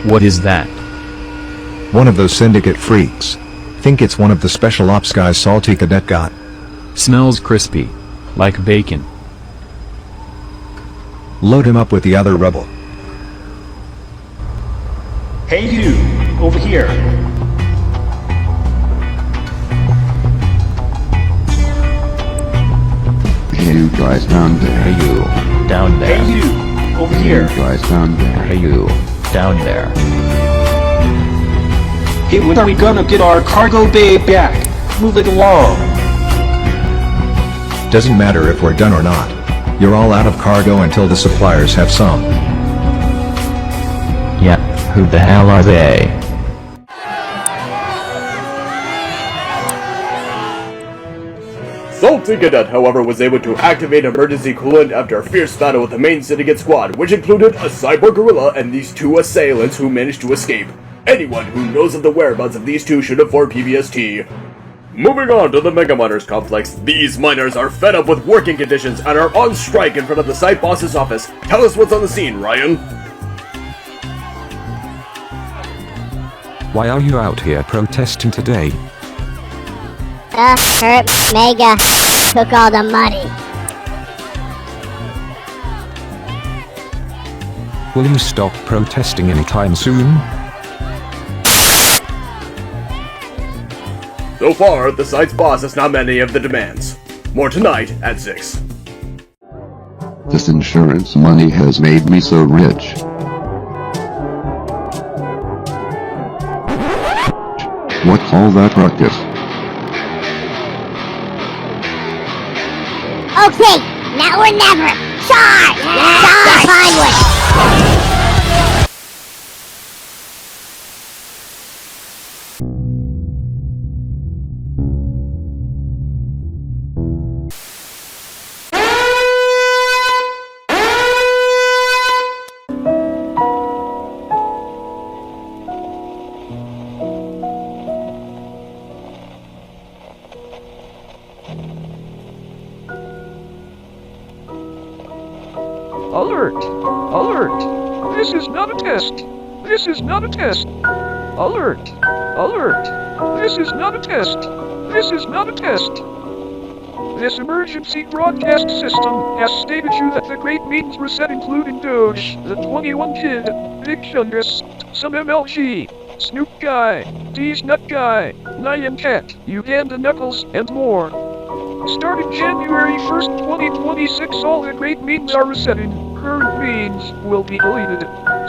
What is that? One of those syndicate freaks. Think it's one of the special ops guys Salty Cadet got. Smells crispy. Like bacon. Load him up with the other rebel. Hey you, over here. Hey you guys down there. Hey you, down there. Hey you, over Hey here. you guys down there. Hey you, down there. Hey, when are we gonna get our cargo bay back? Move it along. Doesn't matter if we're done or not. You're all out of cargo until the suppliers have some. Yeah, who the hell are they? Salty Cadet, however, was able to activate emergency coolant after a fierce battle with the main syndicate squad, which included a cyborg gorilla and these two assailants who managed to escape. Anyone who knows of the whereabouts of these two should inform PBST. Moving on to the Mega Miners complex, these miners are fed up with working conditions and are on strike in front of the site boss's office. Tell us what's on the scene, Ryan. Why are you out here protesting today? Herb Mega took all the money. Will you stop protesting anytime soon? So far, the site's boss has not met any of the demands. More tonight at 6. This insurance money has made me so rich. What's all that ruckus? Okay, now or never. Charge! Charge! Pinewood! Alert! Alert! This is not a test! This is not a test! Alert! Alert! This is not a test! This is not a test! This emergency broadcast system has stated you that the great meetings were set including Doge, the 21 Kid, Big Chungus, some MLG, Snoop Guy, D's Nut Guy, Nyan Cat, Uganda Knuckles, and more. Starting January 1st, 2026, all the great memes are resetting. Current memes will be deleted.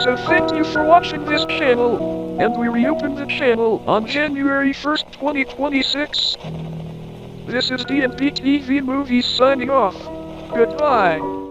So thank you for watching this channel, and we reopen the channel on January 1st, 2026. This is DNV TV Movies signing off. Goodbye.